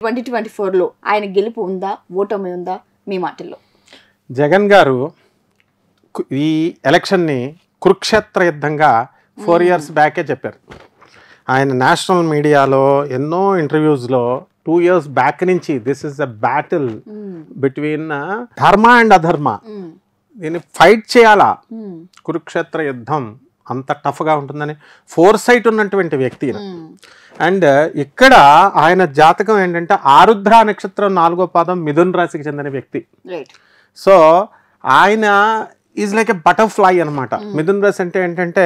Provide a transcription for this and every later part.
2024లో ఆయన గెలుపు ఉందా, ఓటమి ఉందా మీ మాటల్లో? జగన్ గారు ఈ ఎలక్షన్ని కురుక్షేత్ర యుద్ధంగా 4 years బ్యాకే చెప్పారు. ఆయన నేషనల్ మీడియాలో ఎన్నో ఇంటర్వ్యూస్లో 2 years బ్యాక్ నుంచి this is a battle between ధర్మ అండ్ అధర్మ, దీన్ని ఫైట్ చేయాలా, కురుక్షేత్ర యుద్ధం అంత టఫ్గా ఉంటుందని ఫోర్సైట్ ఉన్నటువంటి వ్యక్తి. అండ్ ఇక్కడ ఆయన జాతకం ఏంటంటే ఆరుద్ర నక్షత్రం 4వ పాదం మిథున్ రాశికి చెందిన వ్యక్తి. సో ఆయన ఈజ్ లైక్ ఎ బటర్ఫ్లై అనమాట. మిథున్ రాశి అంటే ఏంటంటే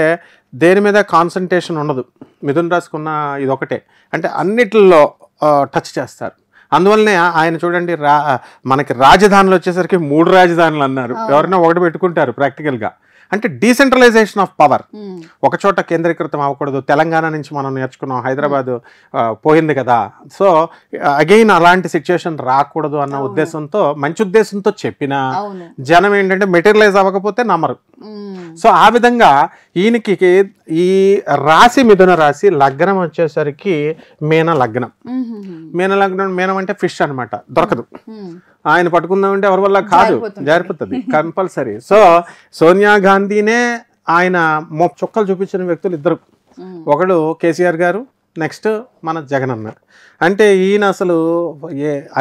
దేని మీద కాన్సన్ట్రేషన్ ఉండదు. మిథున్ రాశికి ఉన్న ఇది ఒకటే, అంటే అన్నిటిలో టచ్ చేస్తారు. అందువల్లనే ఆయన చూడండి, మనకి రాజధానులు వచ్చేసరికి 3 రాజధానులు అన్నారు. ఎవరైనా ఒకటి పెట్టుకుంటారు ప్రాక్టికల్గా. అంటే డీసెంట్రలైజేషన్ ఆఫ్ పవర్, ఒక చోట కేంద్రీకృతం అవ్వకూడదు. తెలంగాణ నుంచి మనం నేర్చుకున్నాం, హైదరాబాద్ పోయింది కదా. సో అగైన్ అలాంటి సిచ్యువేషన్ రాకూడదు అన్న ఉద్దేశంతో, మంచి ఉద్దేశంతో చెప్పినా జనం ఏంటంటే మెటీరియలైజ్ అవ్వకపోతే నమ్మరు. సో ఆ విధంగా ఈయనకి ఈ రాశి మిథున రాశి, లగ్నం వచ్చేసరికి మీన లగ్నం. మీన లగ్నం, మీనం అంటే ఫిష్ అనమాట, దొరకదు. ఆయన పట్టుకుందామంటే ఎవరి వల్ల కాదు, జారిపోతుంది కంపల్సరీ. సో సోనియా గాంధీనే ఆయన చుక్కలు చూపించిన వ్యక్తులు ఇద్దరు. ఒకడు కేసీఆర్ గారు, నెక్స్ట్ మన జగన్ అన్న. అంటే ఈయన అసలు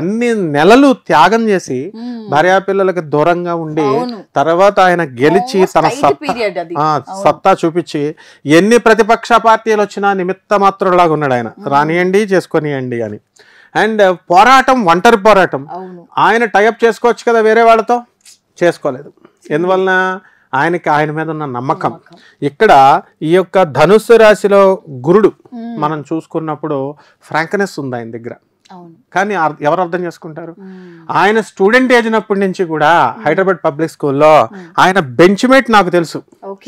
అన్ని నెలలు త్యాగం చేసి భార్యాపిల్లలకి దూరంగా ఉండి తర్వాత ఆయన గెలిచి తన సత్తా చూపించి ఎన్ని ప్రతిపక్ష పార్టీలు వచ్చినా నిమిత్త మాత్రులాగా ఉన్నాడు ఆయన. రానియండి, చేసుకొనియండి అని. అండ్ పోరాటం, ఒంటరి పోరాటం. ఆయన టైఅప్ చేసుకోవచ్చు కదా వేరే వాళ్ళతో, చేసుకోలేదు. ఎందువలన ఆయనకి ఆయన మీద ఉన్న నమ్మకం. ఇక్కడ ఈ యొక్క ధనుస్సు రాశిలో గురుడు మనం చూసుకున్నప్పుడు ఫ్రాంక్నెస్ ఉంది ఆయన దగ్గర. కానీ ఎవరు అర్థం చేసుకుంటారు? ఆయన స్టూడెంట్ ఏజ్నప్పటి నుంచి కూడా హైదరాబాద్ పబ్లిక్ స్కూల్లో ఆయన బెంచ్ మేట్ నాకు తెలుసు.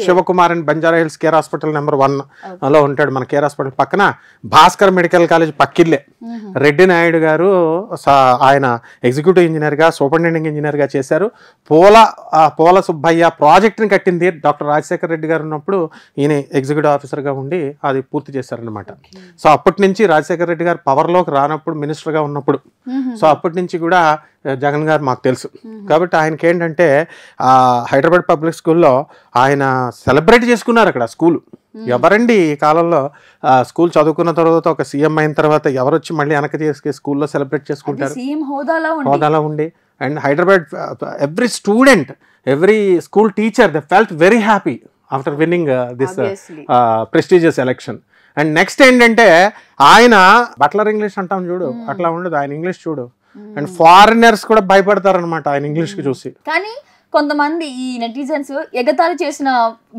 Shivakumar and Banjara Hills Care hospital number 1 లో ఉంటాడు. మన కేర్ హాస్పిటల్ పక్కన భాస్కర్ మెడికల్ కాలేజ్ పక్కిల్లే. రెడ్డి నాయుడు గారు ఆయన ఎగ్జిక్యూటివ్ ఇంజనీర్గా, సూపరింటెండెంట్ ఇంజనీర్గా చేశారు. పోల సుబ్బయ్య ప్రాజెక్ట్ని కట్టింది డాక్టర్ రాజశేఖర్ రెడ్డి గారు ఉన్నప్పుడు ఈయన ఎగ్జిక్యూటివ్ ఆఫీసర్గా ఉండి అది పూర్తి చేశారనమాట. సో అప్పటి నుంచి రాజశేఖర్ రెడ్డి గారు పవర్లోకి రానప్పుడు, మినిస్టర్గా ఉన్నప్పుడు, సో అప్పటి నుంచి కూడా జగన్ గారు మాకు తెలుసు. కాబట్టి ఆయనకి ఏంటంటే హైదరాబాద్ పబ్లిక్ స్కూల్లో ఆయన సెలబ్రేట్ చేసుకున్నారు అక్కడ స్కూల్. ఎవరండి ఈ కాలంలో స్కూల్ చదువుకున్న తర్వాత ఒక సీఎం అయిన తర్వాత ఎవరు వచ్చి మళ్ళీ వెనక్కి తీసుకు స్కూల్లో సెలబ్రేట్ చేసుకుంటారు, హోదాలో ఉండి. And Hyderabad every student, every school teacher, they felt very happy after winning this prestigious election. And next ఏంటంటే ఆయన బట్లర్ ఇంగ్లీష్ అంటాం చూడు, అట్లా ఉండదు ఆయన ఇంగ్లీష్ చూడు. అండ్ ఫారినర్స్ కూడా భయపడతారనమాట ఆయన ఇంగ్లీష్ కి చూసి. కానీ కొంతమంది ఈ నెటిజన్స్ ఎగతాళి చేసిన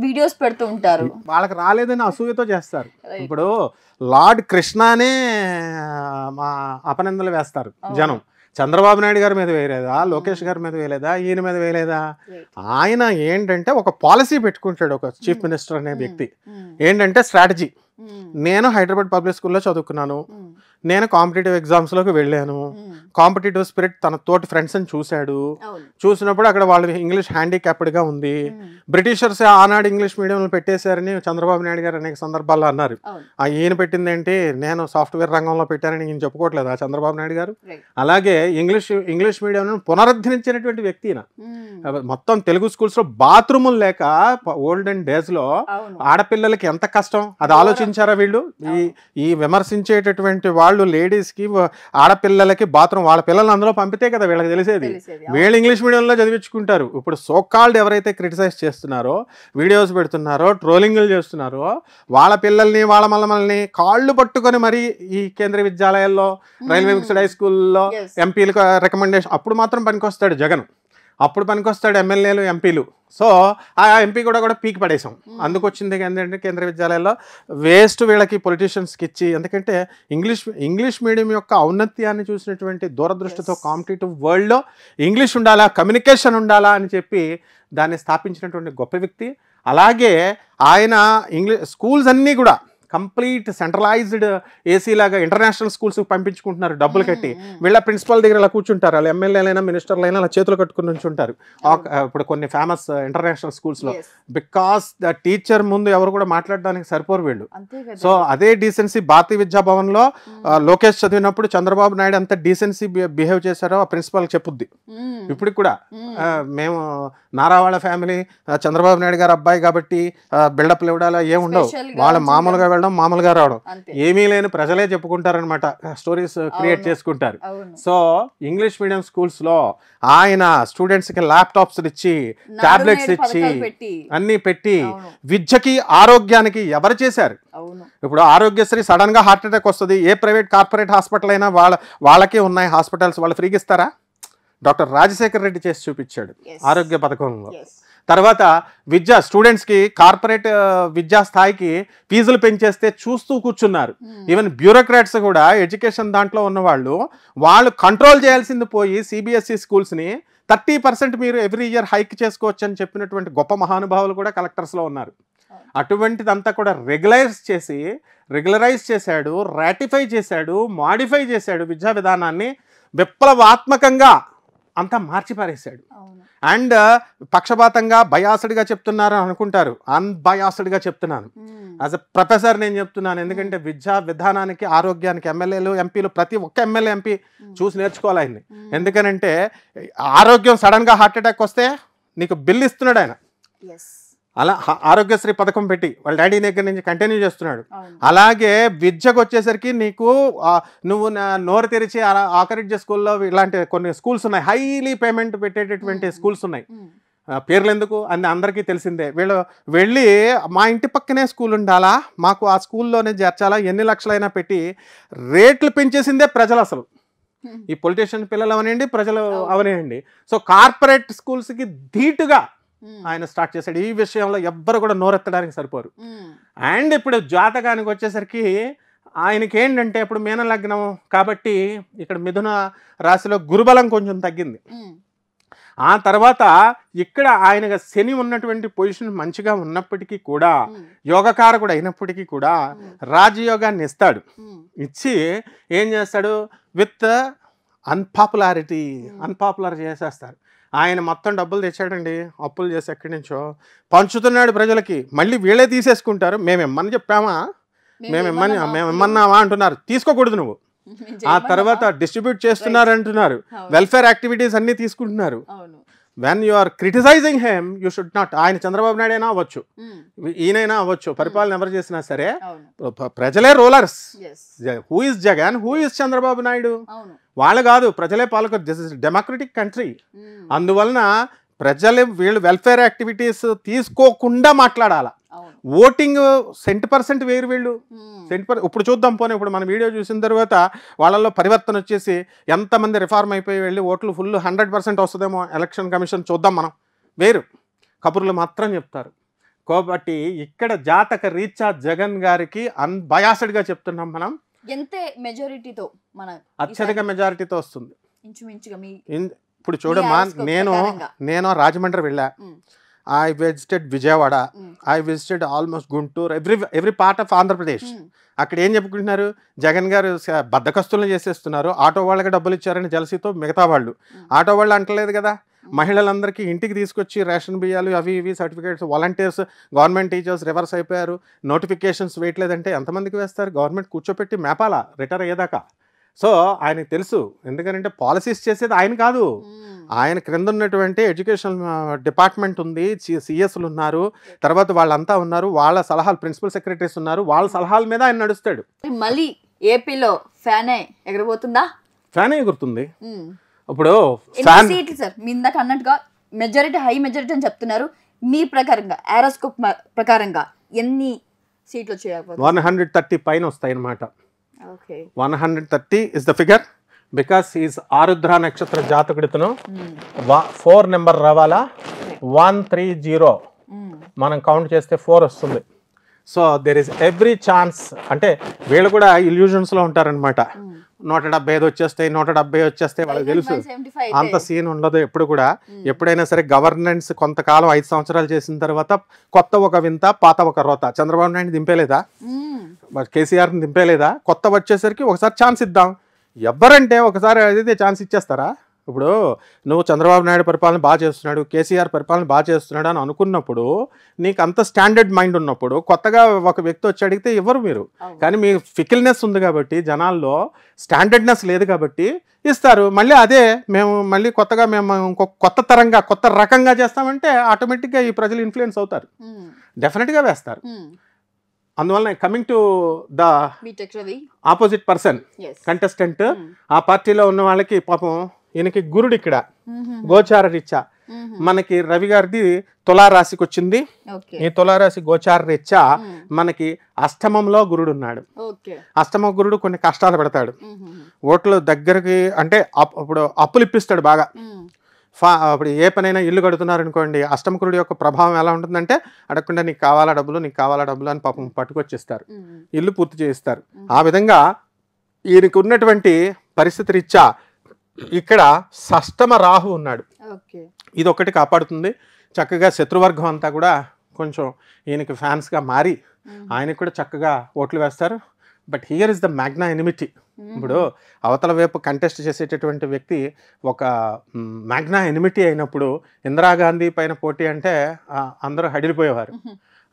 వీడియోస్ పెడుతూ ఉంటారు, వాళ్ళకి రాలేదని అసూయతో చేస్తారు. ఇప్పుడు లార్డ్ కృష్ణానే మా అపనిందలు వేస్తారు జనం. చంద్రబాబు నాయుడు గారి మీద వేయలేదా, లోకేష్ గారి మీద వేయలేదా, ఈయన మీద వేయలేదా? ఆయన ఏంటంటే ఒక పాలసీ పెట్టుకుంటాడు, ఒక చీఫ్ మినిస్టర్ అనే వ్యక్తి. ఏంటంటే స్ట్రాటజీ. నేను హైదరాబాద్ పబ్లిక్ స్కూల్లో చదువుకున్నాను, నేను కాంపిటేటివ్ ఎగ్జామ్స్లోకి వెళ్ళాను. కాంపిటేటివ్ స్పిరిట్ తన తోటి ఫ్రెండ్స్ని చూశాడు. చూసినప్పుడు అక్కడ వాళ్ళు ఇంగ్లీష్ హ్యాండిక్యాప్డ్గా ఉంది. బ్రిటిషర్స్ ఆనాడు ఇంగ్లీష్ మీడియంలో పెట్టేశారని చంద్రబాబు నాయుడు గారు అనేక సందర్భాల్లో అన్నారు. ఈయన పెట్టింది ఏంటి, నేను సాఫ్ట్వేర్ రంగంలో పెట్టానని ఈయన చెప్పుకోవట్లేదు చంద్రబాబు నాయుడు గారు. అలాగే ఇంగ్లీష్ మీడియం పునరుద్ధరించినటువంటి వ్యక్తి ఈయన. మొత్తం తెలుగు స్కూల్స్లో బాత్రూములు లేక ఓల్డెన్ డేస్లో ఆడపిల్లలకి ఎంత కష్టం అది ఆలోచించారా వీళ్ళు? ఈ విమర్శించేటటువంటి వాళ్ళు లేడీస్కి, ఆడపిల్లలకి బాత్రూమ్, వాళ్ళ పిల్లలు అందులో పంపితే కదా వీళ్ళకి తెలిసేది. వీళ్ళు ఇంగ్లీష్ మీడియంలో చదివించుకుంటారు. ఇప్పుడు సోకాల్డ్ ఎవరైతే క్రిటిసైజ్ చేస్తున్నారో, వీడియోస్ పెడుతున్నారో, ట్రోలింగ్లు చేస్తున్నారో, వాళ్ళ పిల్లల్ని, వాళ్ళ మల్లమల్ని కాళ్ళు పట్టుకొని మరి ఈ కేంద్రీయ విద్యాలయాల్లో, రైల్వే మిక్స్డ్ హై స్కూల్లో ఎంపీలకు రికమెండేషన్ అప్పుడు మాత్రం పనికొస్తాడు జగన్, అప్పుడు పనికొస్తాడు ఎమ్మెల్యేలు, ఎంపీలు. సో ఆ ఎంపీ కూడా పీకి పడేసాం. అందుకు వచ్చింది ఏంటంటే కేంద్రీయ విద్యాలయాల్లో వేస్ట్ వీళ్ళకి పొలిటీషియన్స్కి ఇచ్చి. ఎందుకంటే ఇంగ్లీష్ మీడియం యొక్క ఔన్నత్యాన్ని చూసినటువంటి దూరదృష్టితో కాంపిటేటివ్ వరల్డ్లో ఇంగ్లీష్ ఉండాలా, కమ్యూనికేషన్ ఉండాలా అని చెప్పి దాన్ని స్థాపించినటువంటి గొప్ప వ్యక్తి. అలాగే ఆయన స్కూల్స్ అన్నీ కూడా కంప్లీట్ సెంట్రలైజ్డ్ ఏసీ లాగా ఇంటర్నేషనల్ స్కూల్స్కి పంపించుకుంటున్నారు డబ్బులు కట్టి. వీళ్ళ ప్రిన్సిపల్ దగ్గర ఇలా కూర్చుంటారు, వాళ్ళు ఎమ్మెల్యేలైనా మినిస్టర్లైనా అలా చేతులు కట్టుకుని నుంచి ఉంటారు ఇప్పుడు కొన్ని ఫేమస్ ఇంటర్నేషనల్ స్కూల్స్లో. బికాస్ ద టీచర్ ముందు ఎవరు కూడా మాట్లాడడానికి సరిపోరు వీళ్ళు. సో అదే డీసెన్సీ భారతీయ విద్యా భవన్లో లోకేష్ చదివినప్పుడు చంద్రబాబు నాయుడు అంత డీసెన్సీ బిహేవ్ చేశారో ఆ ప్రిన్సిపల్ చెప్పుద్ది. ఇప్పుడు కూడా మేము నారావాళ్ళ ఫ్యామిలీ చంద్రబాబు నాయుడు గారు అబ్బాయి కాబట్టి బిల్డప్లు ఇవ్వడాలా ఏముండవు, వాళ్ళ మామూలుగా వెళ్ళడం మామూలుగా రావడం ఏమీ లేని ప్రజలే చెప్పుకుంటారనమాట, స్టోరీస్ క్రియేట్ చేసుకుంటారు. సో ఇంగ్లీష్ మీడియం స్కూల్స్ లో ఆయన స్టూడెంట్స్ కి ల్యాప్టాప్స్ ఇచ్చి టాబ్లెట్స్ ఇచ్చి అన్ని పెట్టి విద్యకి ఆరోగ్యానికి ఎవరు చేశారు? ఇప్పుడు ఆరోగ్యశ్రీ సడన్ గా హార్ట్ అటాక్ వస్తుంది, ఏ ప్రైవేట్ కార్పొరేట్ హాస్పిటల్ అయినా వాళ్ళకే ఉన్నాయి హాస్పిటల్స్, వాళ్ళు ఫ్రీగా ఇస్తారా? డాక్టర్ రాజశేఖర్ రెడ్డి చేసి చూపించాడు ఆరోగ్య పథకంలో. తర్వాత విద్య స్టూడెంట్స్కి కార్పొరేట్ విద్యా స్థాయికి ఫీజులు పెంచేస్తే చూస్తూ కూర్చున్నారు. ఈవెన్ బ్యూరోక్రాట్స్ కూడా ఎడ్యుకేషన్ దాంట్లో ఉన్న వాళ్ళు కంట్రోల్ చేయాల్సింది పోయి సిబిఎస్ఈ స్కూల్స్ని 30% మీరు ఎవ్రీ ఇయర్ హైక్ చేసుకోవచ్చు అని చెప్పినటువంటి గొప్ప మహానుభావులు కూడా కలెక్టర్స్లో ఉన్నారు. అటువంటిదంతా కూడా రెగ్యులరైజ్ చేశాడు, రాటిఫై చేశాడు, మాడిఫై చేశాడు, విద్యా విధానాన్ని విప్లవాత్మకంగా అంతా మార్చిపారేశాడు. అండ్ పక్షపాతంగా బయాస్డ్గా చెప్తున్నారు అనుకుంటారు, అన్బయాస్డ్గా చెప్తున్నాను. యాజ్ అ ప్రొఫెసర్ నేను చెప్తున్నాను, ఎందుకంటే విద్యా విధానానికి ఆరోగ్యానికి ఎమ్మెల్యేలు ఎంపీలు ప్రతి ఒక్క ఎమ్మెల్యే ఎంపీ చూసి నేర్చుకోవాలి ఆయన్ని. ఎందుకనంటే ఆరోగ్యం సడన్గా హార్ట్ అటాక్ వస్తే నీకు బిల్ ఇస్తున్నాడు ఆయన. అలా ఆరోగ్యశ్రీ పథకం పెట్టి వాళ్ళ డాడీ దగ్గర నుంచి కంటిన్యూ చేస్తున్నాడు. అలాగే విద్యకు వచ్చేసరికి నీకు నువ్వు నోరు తెరిచి ఆకరిడ్జ స్కూల్లో ఇలాంటి కొన్ని స్కూల్స్ ఉన్నాయి, హైలీ పేమెంట్ పెట్టేటటువంటి స్కూల్స్ ఉన్నాయి. పేర్లు ఎందుకు అని అందరికీ తెలిసిందే. వీళ్ళు వెళ్ళి మా ఇంటి పక్కనే స్కూల్ ఉండాలా, మాకు ఆ స్కూల్లోనే చేర్చాలా, ఎన్ని లక్షలైనా పెట్టి రేట్లు పెంచేసిందే ప్రజలు. అసలు ఈ పొలిటీషియన్ పిల్లలు అవనండి, ప్రజలు అవనండి. సో కార్పొరేట్ స్కూల్స్కి ధీటుగా ఆయన స్టార్ట్ చేశాడు. ఈ విషయంలో ఎవ్వరు కూడా నోరెత్తడానికి సరిపోరు. అండ్ ఇప్పుడు జాతకానికి వచ్చేసరికి ఆయనకి ఏంటంటే ఇప్పుడు మీన లగ్నం కాబట్టి ఇక్కడ మిథున రాశిలో గురుబలం కొంచెం తగ్గింది. ఆ తర్వాత ఇక్కడ ఆయనగా శని ఉన్నటువంటి పొజిషన్ మంచిగా ఉన్నప్పటికీ కూడా యోగకారకుడు అయినప్పటికీ కూడా రాజయోగాన్ని ఇస్తాడు. ఇచ్చి ఏం చేస్తాడు, విత్ అన్పాపులర్ చేసేస్తారు. ఆయన మొత్తం డబ్బులు తెచ్చాడండి, అప్పులు చేసి ఎక్కడి నుంచో పంచుతున్నాడు ప్రజలకి. మళ్ళీ వీళ్ళే తీసేసుకుంటారు. మేము ఇమ్మని చెప్పామా, మేము ఇమ్మన్నామా అంటున్నారు. తీసుకోకూడదు నువ్వు. ఆ తర్వాత డిస్ట్రిబ్యూట్ చేస్తున్నారు అంటున్నారు. వెల్ఫేర్ యాక్టివిటీస్ అన్నీ తీసుకుంటున్నారు. When you are criticising him you should not. ఆయన చంద్రబాబు నాయుడు అయినా అవ్వచ్చు, ఈయనైనా అవ్వచ్చు, పరిపాలన ఎవరు చేసినా సరే ప్రజలే rulers. Who is Jagan, who is Chandrababu Naidu, వాళ్ళు కాదు, ప్రజలే పాలకులు. This is democratic country. అందువలన ప్రజలు వీళ్ళు వెల్ఫేర్ యాక్టివిటీస్ తీసుకోకుండా మాట్లాడాల. ఓటింగ్ 100% వేరు వీళ్ళు. ఇప్పుడు చూద్దాం పోనీ, ఇప్పుడు మన వీడియో చూసిన తర్వాత వాళ్ళల్లో పరివర్తన వచ్చేసి ఎంతమంది రిఫార్మ్ అయిపోయి వెళ్ళి ఓట్లు ఫుల్ 100% వస్తుందేమో ఎలక్షన్ కమిషన్ చూద్దాం మనం. వేరు కబుర్లు మాత్రం చెప్తారు. కాబట్టి ఇక్కడ జాతక రీత్యా జగన్ గారికి అన్బయాస్డ్గా చెప్తున్నాం మనం. ఎంత మెజారిటీతో మన అత్యధిక మెజారిటీతో వస్తుంది. ఇప్పుడు చూడమ్మా, నేను రాజమండ్రి వెళ్ళా, I visited Vijayawada, I visited almost Guntur, every part of Andhra Pradesh. అక్కడ ఏం చెప్పుకుంటున్నారు, జగన్ గారు బద్దకస్తులను చేసేస్తున్నారు, ఆటో వాళ్ళకి డబ్బులు ఇచ్చారని జలసీతో మిగతా వాళ్ళు. ఆటో వాళ్ళు అంటలేదు కదా, మహిళలందరికీ ఇంటికి తీసుకొచ్చి రేషన్ బియ్యాలు అవి ఇవి certificates, volunteers, government teachers reverse అయిపోయారు, నోటిఫికేషన్స్ వేయట్లేదంటే ఎంతమందికి వేస్తారు? గవర్నమెంట్ కూర్చోపెట్టి మేపాలా రిటైర్ అయ్యేదాకా. సో ఆయనకు తెలుసు, ఎందుకంటే పాలసీస్ చేసేది ఆయన కాదు, ఆయన క్రింద ఉన్నటువంటి ఎడ్యుకేషన్ డిపార్ట్మెంట్ ఉంది, సిఎస్లు ఉన్నారు, తర్వాత వాళ్ళంతా ఉన్నారు, వాళ్ళ సలహాలు ప్రిన్సిపల్ సెక్రటరీస్ ఉన్నారు, వాళ్ళ సలహాల మీద ఆయన నడుస్తాడు. మళ్ళీ ఏపీలో ఫ్యాన్ ఎగరబోతుందా? ఫ్యాన్ ఎగురుతుంది. ఇప్పుడు సార్ మీ ఇందాక అన్నట్టుగా మెజారిటీ, హై మెజారిటీ అని చెప్తున్నారు. మీ ప్రకారంగా ఆరోస్కోప్ ప్రకారంగా ఎన్ని సీట్లు వచ్చాయి? 130 పైన వస్తాయి అన్నమాట. 130 is the figure because he is ఆరుద్ర నక్షత్ర జాతకుడితను. 4 నెంబర్ రావాలా, 130 మనం కౌంట్ చేస్తే 4 వస్తుంది. So there is every chance. అంటే వీళ్ళు కూడా ఇల్యూజన్స్లో ఉంటారనమాట. 175 వచ్చేస్తాయి, 170 వచ్చేస్తాయి, వాళ్ళకి తెలుసు. 75 అంత సీన్ ఉండదు ఎప్పుడు కూడా. ఎప్పుడైనా సరే గవర్నెన్స్ కొంతకాలం 5 సంవత్సరాలు చేసిన తర్వాత కొత్త ఒక వింత, పాత ఒక రోత. చంద్రబాబు నాయుడు దింపేలేదా, కేసీఆర్ని దింపేలేదా? కొత్త వచ్చేసరికి ఒకసారి ఛాన్స్ ఇద్దాం. ఎవరంటే ఒకసారి అదైతే ఛాన్స్ ఇచ్చేస్తారా? ఇప్పుడు నువ్వు చంద్రబాబు నాయుడు పరిపాలన బాగా చేస్తున్నాడు, కేసీఆర్ పరిపాలన బాగా చేస్తున్నాడు అని అనుకున్నప్పుడు, నీకు అంత స్టాండర్డ్ మైండ్ ఉన్నప్పుడు కొత్తగా ఒక వ్యక్తి వచ్చి అడిగితే ఇవ్వరు మీరు. కానీ మీ ఫికిల్నెస్ ఉంది కాబట్టి, జనాల్లో స్టాండర్డ్నెస్ లేదు కాబట్టి ఇస్తారు. మళ్ళీ అదే మేము మళ్ళీ కొత్తగా మేము ఇంకొక కొత్త తరంగా కొత్త రకంగా చేస్తామంటే ఆటోమేటిక్గా ఈ ప్రజలు ఇన్ఫ్లుయెన్స్ అవుతారు, డెఫినెట్గా వేస్తారు. అందువల్ల coming to the opposite person contestant, ఆ పార్టీలో ఉన్న వాళ్ళకి పాపం ఈయనకి గురుడు ఇక్కడ గోచార రీత్యా మనకి రవి గారిది తులారాశికి వచ్చింది. ఈ తులారాశి గోచార రీత్యా మనకి అష్టమంలో గురుడు ఉన్నాడు. అష్టమ గురుడు కొన్ని కష్టాలు పెడతాడు, ఓట్లు దగ్గరికి అంటే అప్పుడు అప్పులు ఇప్పిస్తాడు బాగా. అప్పుడు ఏ పనైనా ఇల్లు కడుతున్నారు అనుకోండి, అష్టమకురుడి యొక్క ప్రభావం ఎలా ఉంటుందంటే అడగకుండా నీకు కావాలా డబ్బులు, నీకు కావాలా డబ్బులు అని పాపం పట్టుకొచ్చేస్తారు, ఇల్లు పూర్తి చేయిస్తారు. ఆ విధంగా ఈయనకు ఉన్నటువంటి పరిస్థితి రీత్యా ఇక్కడ షష్టమ రాహు ఉన్నాడు. ఇది ఒకటి కాపాడుతుంది. చక్కగా శత్రువర్గం అంతా కూడా కొంచెం ఈయనకి ఫ్యాన్స్గా మారి ఆయనకు కూడా చక్కగా ఓట్లు వేస్తారు. But here is the Magna enmity. ఇప్పుడు అవతల వైపు కంటెస్ట్ చేసేటటువంటి వ్యక్తి ఒక మ్యాగ్నా ఎనిమిటీ అయినప్పుడు, ఇందిరాగాంధీ పైన పోటీ అంటే అందరూ హడిలిపోయేవారు.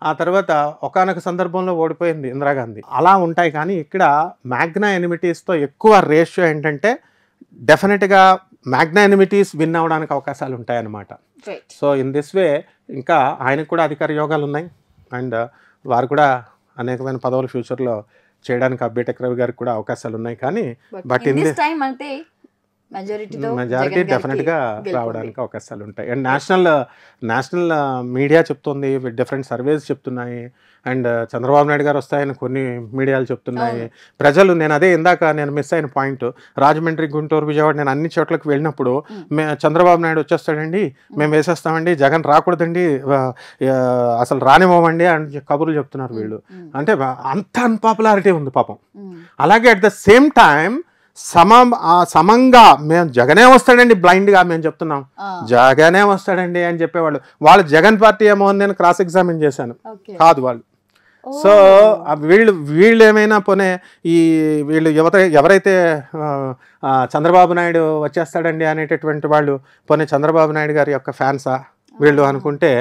ఆ తర్వాత ఒకానొక సందర్భంలో ఓడిపోయింది ఇందిరాగాంధీ. అలా ఉంటాయి. కానీ ఇక్కడ మ్యాగ్నా ఎనిమిటీస్తో ఎక్కువ రేషియో ఏంటంటే డెఫినెట్గా మ్యాగ్నా ఎనిమిటీస్ విన్ అవ్వడానికి అవకాశాలు ఉంటాయన్నమాట. సో ఇన్ దిస్ వే ఇంకా ఆయనకు కూడా అధికార యోగాలు ఉన్నాయి. అండ్ వారు కూడా అనేకమైన పదవులు ఫ్యూచర్లో చేయడానికి బీటెక్ రవి గారికి కూడా అవకాశాలు ఉన్నాయి. కానీ బట్ ఇన్ దిస్ టైం అంటే మెజారిటీ డెఫినెట్గా రావడానికి అవకాశాలు ఉంటాయి. అండ్ నేషనల్ మీడియా చెప్తుంది, డిఫరెంట్ సర్వేస్ చెప్తున్నాయి. అండ్ చంద్రబాబు నాయుడు గారు వస్తాయని కొన్ని మీడియాలు చెప్తున్నాయి. ప్రజలు, నేను అదే ఇందాక నేను మిస్ అయిన పాయింట్, రాజమండ్రి, గుంటూరు, విజయవాడ నేను అన్ని చోట్లకి వెళ్ళినప్పుడు చంద్రబాబు నాయుడు వచ్చేస్తాడండి, మేము వేసేస్తామండి, జగన్ రాకూడదండి, అసలు రానివ్వమండి అని కబుర్లు చెప్తున్నారు వీళ్ళు. అంటే అంత అన్పాపులారిటీ ఉంది పాపం. అలాగే అట్ ద సేమ్ టైం సమంగా మేము జగనే వస్తాడండి, బ్లైండ్గా మేము చెప్తున్నాం జగనే వస్తాడండి అని చెప్పేవాళ్ళు. వాళ్ళు జగన్ పార్టీ ఏమో అని నేను క్రాస్ ఎగ్జామిన్ చేశాను, కాదు వాళ్ళు. సో వీళ్ళు ఏమైనా పోనే వీళ్ళు ఎవరైతే చంద్రబాబు నాయుడు వచ్చేస్తాడండి అనేటటువంటి వాళ్ళు పోనీ చంద్రబాబు నాయుడు గారి యొక్క ఫ్యాన్సా వీళ్ళు అనుకుంటే,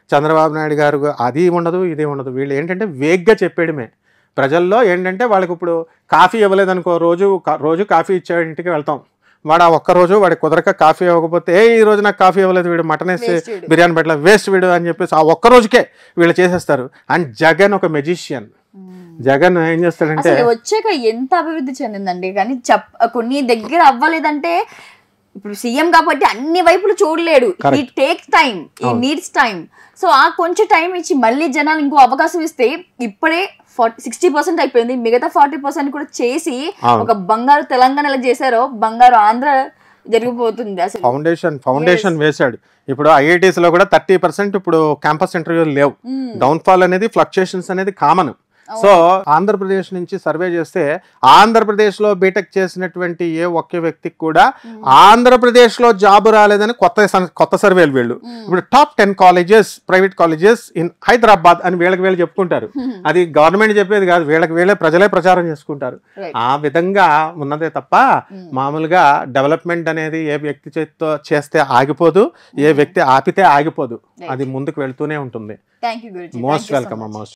చంద్రబాబు నాయుడు గారు అది ఉండదు ఇది ఉండదు. వీళ్ళు ఏంటంటే వేగ్గా చెప్పేయడమే. ప్రజల్లో ఏంటంటే వాళ్ళకి ఇప్పుడు కాఫీ ఇవ్వలేదనుకో, రోజు కాఫీ ఇచ్చే ఇంటికి వెళ్తాం, వాడు ఆ ఒక్కరోజు వాడికి కుదరక కాఫీ ఇవ్వకపోతే ఈ రోజు నాకు కాఫీ ఇవ్వలేదు, వీడు మటన్ వేసి బిర్యానీ పెట్టలే, వేస్ట్ వీడు అని చెప్పేసి ఆ ఒక్కరోజుకే వీళ్ళు చేసేస్తారు. అండ్ జగన్ ఒక మెజిషియన్. జగన్ ఏం చేస్తాడంటే వచ్చాక ఎంత అభివృద్ధి చెందిందండి, కానీ కొన్ని దగ్గర అవ్వలేదంటే ఇప్పుడు సీఎం కాబట్టి అన్ని వైపులు చూడలేడు. ఈ టేక్స్ టైం, ఈ నీడ్స్ టైం. సో ఆ కొంచెం టైం ఇచ్చి మళ్ళీ జనాలు ఇంకో అవకాశం ఇస్తే ఇప్పుడే 60% అయిపోయింది, మిగతా 40% కూడా చేసి ఒక బంగారు తెలంగాణ ఎలా చేశారో బంగారు ఆంధ్ర జరిగిపోతుంది. అసలు ఫౌండేషన్ వేశాడు. ఇప్పుడు ఐఐటీస్ లో కూడా 30% ఇప్పుడు క్యాంపస్ ఇంటర్వ్యూలు లేవు. డౌన్ఫాల్ అనేది, ఫ్లక్చుయేషన్స్ అనేది కామన్. సో ఆంధ్రప్రదేశ్ నుంచి సర్వే చేస్తే ఆంధ్రప్రదేశ్లో బీటెక్ చేసినటువంటి ఏ ఒక్క వ్యక్తికి కూడా ఆంధ్రప్రదేశ్లో జాబ్ రాలేదని కొత్త సర్వేలు వీళ్ళు ఇప్పుడు top 10 colleges, private colleges in Hyderabad అని వీళ్ళకి చెప్పుకుంటారు. అది గవర్నమెంట్ చెప్పేది కాదు, వీళ్ళే ప్రజలే ప్రచారం చేసుకుంటారు. ఆ విధంగా ఉన్నదే తప్ప మామూలుగా డెవలప్మెంట్ అనేది ఏ వ్యక్తి చేతితో చేస్తే ఆగిపోదు, ఏ వ్యక్తి ఆపితే ఆగిపోదు, అది ముందుకు వెళ్తూనే ఉంటుంది. Thank you Guruji. Most welcome.